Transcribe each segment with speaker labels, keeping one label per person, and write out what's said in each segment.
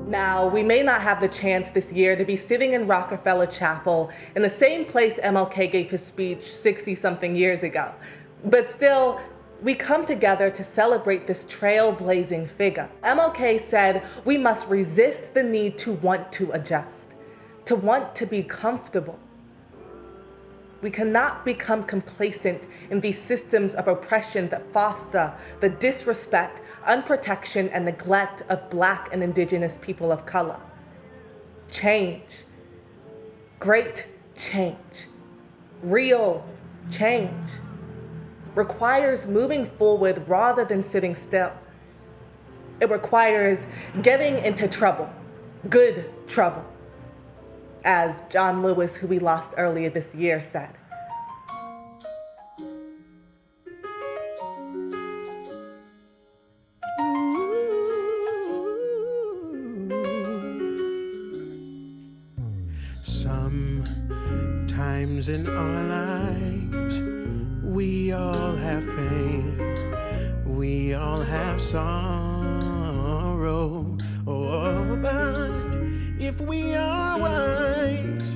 Speaker 1: Now, we may not have the chance this year to be sitting in Rockefeller Chapel in the same place MLK gave his speech 60-something years ago, but still, we come together to celebrate this trailblazing figure. MLK said we must resist the need to want to adjust, to want to be comfortable. We cannot become complacent in these systems of oppression that foster the disrespect, unprotection, and neglect of Black and Indigenous people of color. Change, great change, real change, requires moving forward rather than sitting still. It requires getting into trouble, good trouble, as John Lewis, who we lost earlier this year, said.
Speaker 2: Sometimes in our lives, we all have pain, we all have sorrow, but if we are wise,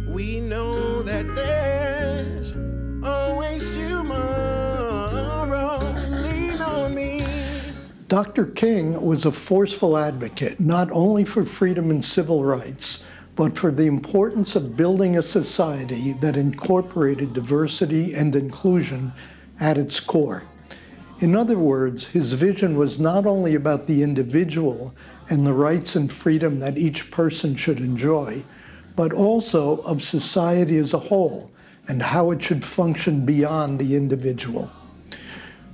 Speaker 2: we know that there's always tomorrow. Lean on me.
Speaker 3: Dr. King was a forceful advocate, not only for freedom and civil rights, but for the importance of building a society that incorporated diversity and inclusion at its core. In other words, his vision was not only about the individual and the rights and freedom that each person should enjoy, but also of society as a whole and how it should function beyond the individual.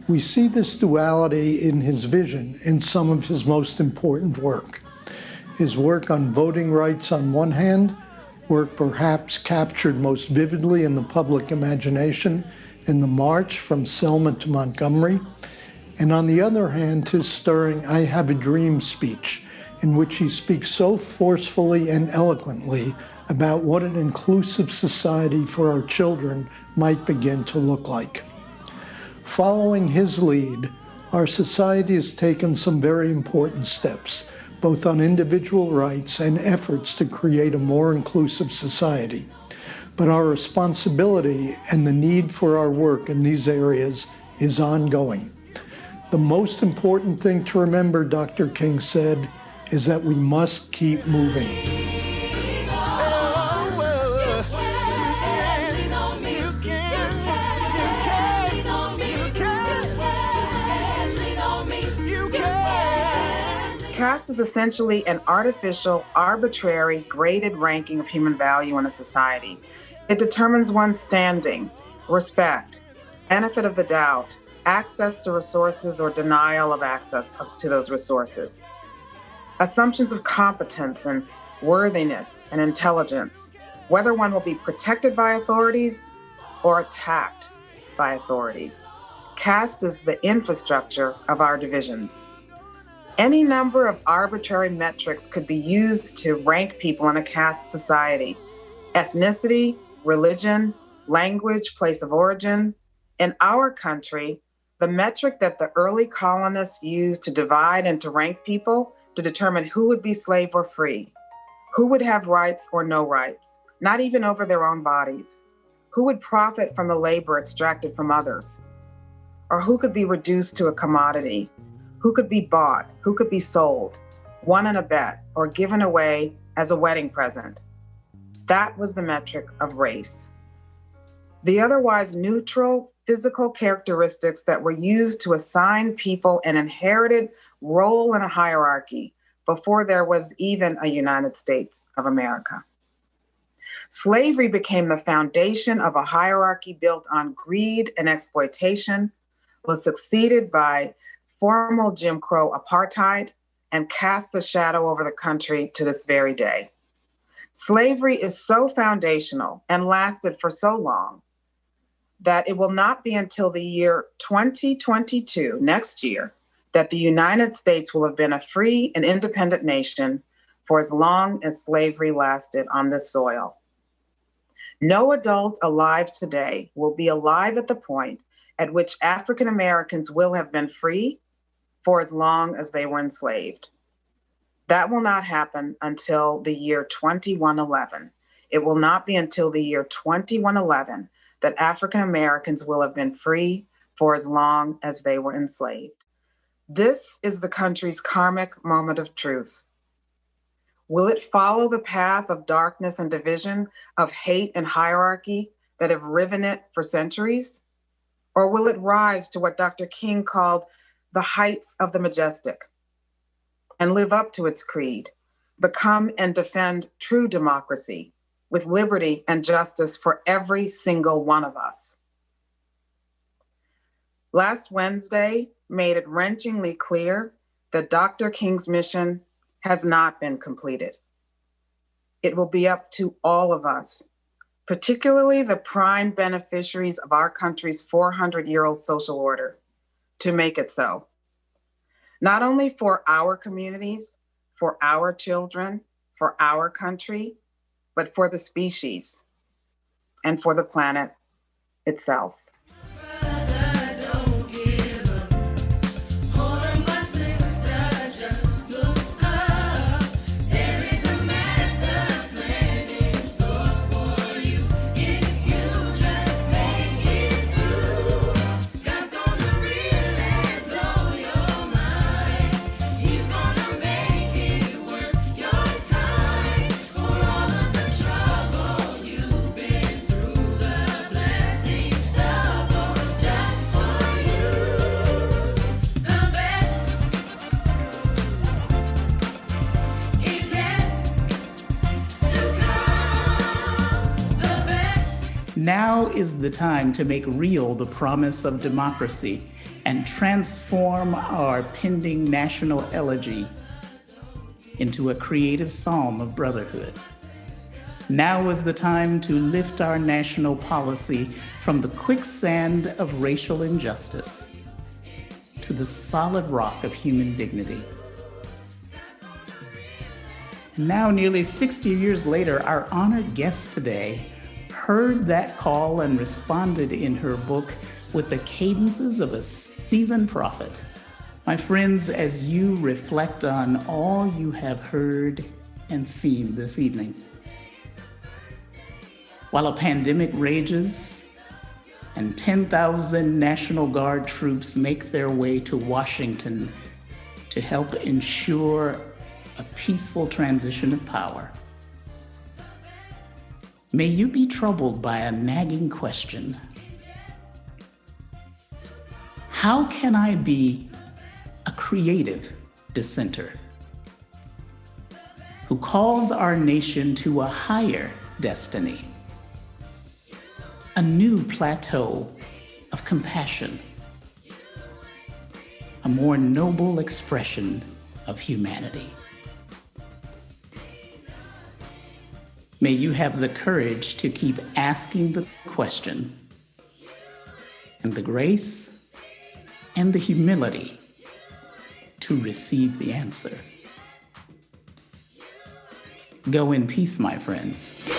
Speaker 3: We see this duality in his vision in some of his most important work. His work on voting rights on one hand, work perhaps captured most vividly in the public imagination in the March from Selma to Montgomery, and on the other hand, his stirring I Have a Dream speech, in which he speaks so forcefully and eloquently about what an inclusive society for our children might begin to look like. Following his lead, our society has taken some very important steps, both on individual rights and efforts to create a more inclusive society. But our responsibility and the need for our work in these areas is ongoing. The most important thing to remember, Dr. King said, is that we must keep moving.
Speaker 4: Caste is essentially an artificial, arbitrary, graded ranking of human value in a society. It determines one's standing, respect, benefit of the doubt, access to resources or denial of access to those resources, assumptions of competence and worthiness and intelligence, whether one will be protected by authorities or attacked by authorities. Caste is the infrastructure of our divisions. Any number of arbitrary metrics could be used to rank people in a caste society: ethnicity, religion, language, place of origin. In our country, the metric that the early colonists used to divide and to rank people to determine who would be slave or free, who would have rights or no rights, not even over their own bodies, who would profit from the labor extracted from others, or who could be reduced to a commodity, who could be bought, who could be sold, won in a bet, or given away as a wedding present. That was the metric of race. The otherwise neutral physical characteristics that were used to assign people an inherited role in a hierarchy before there was even a United States of America. Slavery became the foundation of a hierarchy built on greed and exploitation, was succeeded by formal Jim Crow apartheid, and casts a shadow over the country to this very day. Slavery is so foundational and lasted for so long that it will not be until the year 2022, next year, that the United States will have been a free and independent nation for as long as slavery lasted on this soil. No adult alive today will be alive at the point at which African Americans will have been free for as long as they were enslaved. That will not happen until the year 2111. It will not be until the year 2111 that African Americans will have been free for as long as they were enslaved. This is the country's karmic moment of truth. Will it follow the path of darkness and division, of hate and hierarchy that have riven it for centuries? Or will it rise to what Dr. King called the heights of the majestic and live up to its creed, become and defend true democracy with liberty and justice for every single one of us? Last Wednesday made it wrenchingly clear that Dr. King's mission has not been completed. It will be up to all of us, particularly the prime beneficiaries of our country's 400-year-old social order, to make it so. Not only for our communities, for our children, for our country, but for the species and for the planet itself.
Speaker 5: Now is the time to make real the promise of democracy and transform our pending national elegy into a creative psalm of brotherhood. Now is the time to lift our national policy from the quicksand of racial injustice to the solid rock of human dignity. And now, nearly 60 years later, our honored guest today heard that call and responded in her book with the cadences of a seasoned prophet. My friends, as you reflect on all you have heard and seen this evening, while a pandemic rages and 10,000 National Guard troops make their way to Washington to help ensure a peaceful transition of power, may you be troubled by a nagging question. How can I be a creative dissenter who calls our nation to a higher destiny, a new plateau of compassion, a more noble expression of humanity? May you have the courage to keep asking the question, and the grace and the humility to receive the answer. Go in peace, my friends.